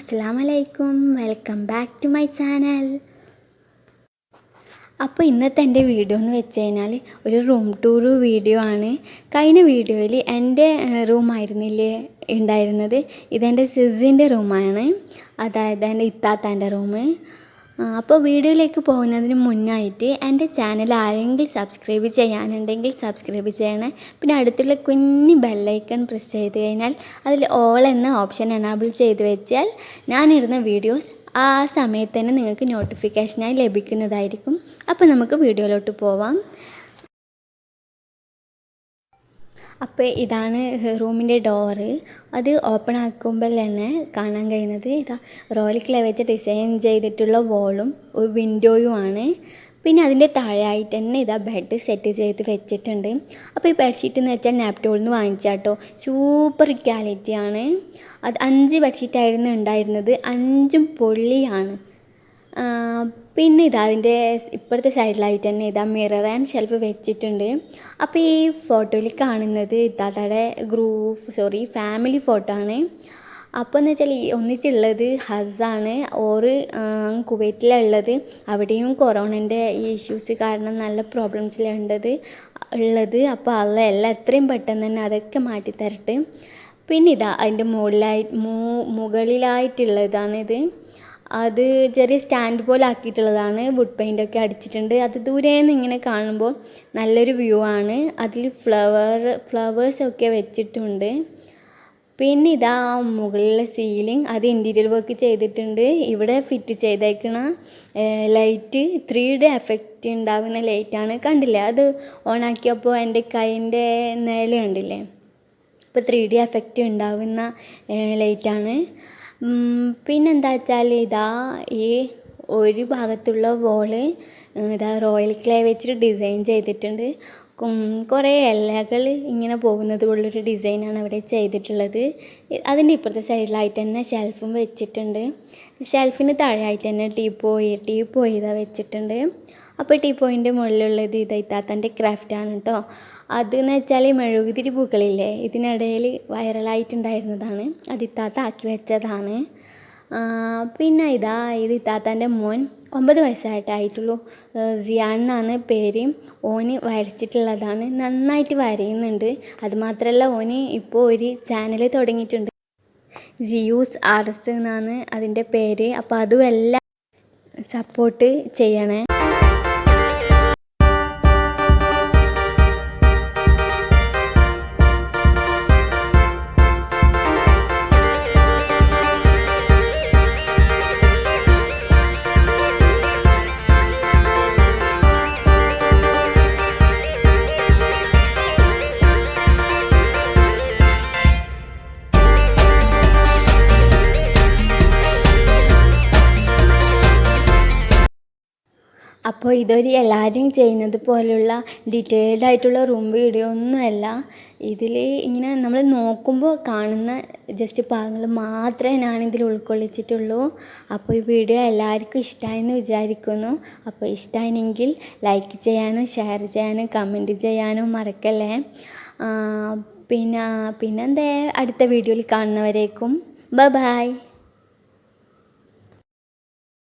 അസ്സലാമലൈക്കും, welcome back to my channel. അപ്പോൾ ഇന്നത്തെ എൻ്റെ വീഡിയോ എന്ന് വെച്ച് കഴിഞ്ഞാൽ ഒരു റൂം ടൂർ വീഡിയോ ആണ്. കഴിഞ്ഞ വീഡിയോയിൽ എൻ്റെ റൂമായിരുന്നില്ലേ ഉണ്ടായിരുന്നത്, ഇതെൻ്റെ സിസിൻ്റെ റൂമാണ്, അതായത് എൻ്റെ ഇത്താത്താൻ്റെ റൂം. അപ്പോൾ വീഡിയോയിലേക്ക് പോകുന്നതിന് മുന്നായിട്ട് എൻ്റെ ചാനൽ ആരെങ്കിലും സബ്സ്ക്രൈബ് ചെയ്യാനുണ്ടെങ്കിൽ സബ്സ്ക്രൈബ് ചെയ്യണേ. പിന്നെ അടുത്തുള്ള കുഞ്ഞ് ബെല്ലൈക്കൺ പ്രസ് ചെയ്ത് കഴിഞ്ഞാൽ അതിൽ ഓൾ എന്ന ഓപ്ഷൻ എനാബിൾ ചെയ്ത് വെച്ചാൽ ഞാനിടുന്ന വീഡിയോസ് ആ സമയത്ത് തന്നെ നിങ്ങൾക്ക് നോട്ടിഫിക്കേഷനായി ലഭിക്കുന്നതായിരിക്കും. അപ്പോൾ നമുക്ക് വീഡിയോയിലോട്ട് പോവാം. അപ്പോൾ ഇതാണ് റൂമിൻ്റെ ഡോറ്. അത് ഓപ്പൺ ആക്കുമ്പോൾ തന്നെ കാണാൻ കഴിയുന്നത് ഇതാ റോയൽ ക്ലേ വെച്ച് ഡിസൈൻ ചെയ്തിട്ടുള്ള വോളും ഒരു വിൻഡോയുമാണ്. പിന്നെ അതിൻ്റെ താഴെയായിട്ട് തന്നെ ഇതാ ബെഡ് സെറ്റ് ചെയ്ത് വെച്ചിട്ടുണ്ട്. അപ്പോൾ ഈ ബെഡ്ഷീറ്റ് എന്ന് വെച്ചാൽ നാപ്റ്റോളിൽ നിന്ന് വാങ്ങിച്ചാട്ടോ, സൂപ്പർ ക്വാളിറ്റിയാണ്. അത് 5 ബെഡ്ഷീറ്റായിരുന്നു ഉണ്ടായിരുന്നത്, 5ഉം പൊള്ളിയാണ്. പിന്നെ ഇതാ അതിൻ്റെ ഇപ്പുറത്തെ സൈഡിലായിട്ട് തന്നെ ഇതാ മിറർ ആൻഡ് ഷെൽഫ് വെച്ചിട്ടുണ്ട്. അപ്പോൾ ഈ ഫോട്ടോയിൽ കാണുന്നത് ഇത്താത്തയുടെ ഫാമിലി ഫോട്ടോ ആണ്. അപ്പോൾ എന്ന് വെച്ചാൽ ഈ ഒന്നിച്ചുള്ളത് ഹസ്സാണ്, ഓറ് കുവൈറ്റിലുള്ളത്. അവിടെയും കൊറോണൻ്റെ ഈ ഇഷ്യൂസ് കാരണം നല്ല പ്രോബ്ലംസിലുള്ളത്. അപ്പോൾ എല്ലാം എത്രയും പെട്ടെന്ന് തന്നെ അതൊക്കെ മാറ്റിത്തരട്ടെ. പിന്നെ ഇതാ അതിൻ്റെ മുകളിലായിട്ടുള്ളതാണിത്. അത് ചെറിയ സ്റ്റാൻഡ് പോലെ ആക്കിയിട്ടുള്ളതാണ്, വുഡ് പെയിൻ്റൊക്കെ അടിച്ചിട്ടുണ്ട്. അത് ദൂരേന്ന് ഇങ്ങനെ കാണുമ്പോൾ നല്ലൊരു വ്യൂ ആണ്. അതിൽ ഫ്ലവേഴ്സൊക്കെ വെച്ചിട്ടുണ്ട്. പിന്നെ ഇതാ മുകളിലെ സീലിംഗ് അത് ഇൻറ്റീരിയൽ വർക്ക് ചെയ്തിട്ടുണ്ട്. ഇവിടെ ഫിറ്റ് ചെയ്തേക്കണ ലൈറ്റ് 3D എഫക്റ്റ് ഉണ്ടാകുന്ന ലൈറ്റാണ്. കണ്ടില്ലേ, അത് ഓണാക്കിയപ്പോൾ എൻ്റെ കൈൻ്റെ നിഴൽ കണ്ടില്ലേ, അപ്പോൾ 3D എഫക്റ്റ് ഉണ്ടാകുന്ന ലൈറ്റാണ്. പിന്നെന്താ വെച്ചാൽ ഇതാ ഈ ഒരു ഭാഗത്തുള്ള വോള് ഇതാ റോയൽ ക്ലേ വെച്ചിട്ട് ഡിസൈൻ ചെയ്തിട്ടുണ്ട്. കുറേ ഇലകൾ ഇങ്ങനെ പോകുന്നത് പോലുള്ളൊരു ഡിസൈനാണ് അവിടെ ചെയ്തിട്ടുള്ളത്. അതിൻ്റെ ഇപ്പുറത്തെ സൈഡിലായിട്ട് തന്നെ ഷെൽഫും വെച്ചിട്ടുണ്ട്. ഷെൽഫിന് താഴെയായിട്ട് തന്നെ ടീപ്പോയി ഇതാ വെച്ചിട്ടുണ്ട്. അപ്പോൾ ടീപ്പോയിൻ്റെ മുകളിലുള്ളത് ഇത്താത്തൻ്റെ ക്രാഫ്റ്റാണ് കേട്ടോ. അതെന്ന് വെച്ചാൽ മെഴുകുതിരി പൂക്കളില്ലേ, ഇതിനിടയിൽ വൈറലായിട്ടുണ്ടായിരുന്നതാണ്, അത് ഇത്താത്ത ആക്കി വെച്ചതാണ്. പിന്നെ ഇത് ഇത്താത്തൻ്റെ മോൻ 9 വയസ്സായിട്ടായിട്ടുള്ളൂ, സിയാൻ എന്നാണ് പേര്. ഓന് വരച്ചിട്ടുള്ളതാണ്, നന്നായിട്ട് വരയുന്നുണ്ട്. അതുമാത്രമല്ല ഓന് ഇപ്പോൾ ഒരു ചാനൽ തുടങ്ങിയിട്ടുണ്ട്, ജിയൂസ് ആർട്സ് എന്നാണ് അതിൻ്റെ പേര്. അപ്പോൾ അതും എല്ലാം സപ്പോർട്ട് ചെയ്യണേ. അപ്പോൾ ഇതൊരു എല്ലാവരും ചെയ്യുന്നത് പോലുള്ള ഡീറ്റെയിൽഡ് ആയിട്ടുള്ള റൂം വീഡിയോ ഒന്നുമല്ല. ഇതിൽ ഇങ്ങനെ നമ്മൾ നോക്കുമ്പോൾ കാണുന്ന ജസ്റ്റ് ഭാഗങ്ങൾ മാത്രമേ ഞാനിതിൽ ഉൾക്കൊള്ളിച്ചിട്ടുള്ളൂ. അപ്പോൾ ഈ വീഡിയോ എല്ലാവർക്കും ഇഷ്ടമായെന്ന് വിചാരിക്കുന്നു. അപ്പോൾ ഇഷ്ടമായെങ്കിൽ ലൈക്ക് ചെയ്യാനും ഷെയർ ചെയ്യാനും കമൻറ്റ് ചെയ്യാനും മറക്കല്ലേ. പിന്നെന്താ, അടുത്ത വീഡിയോയിൽ കാണുന്നവരേക്കും ബൈ.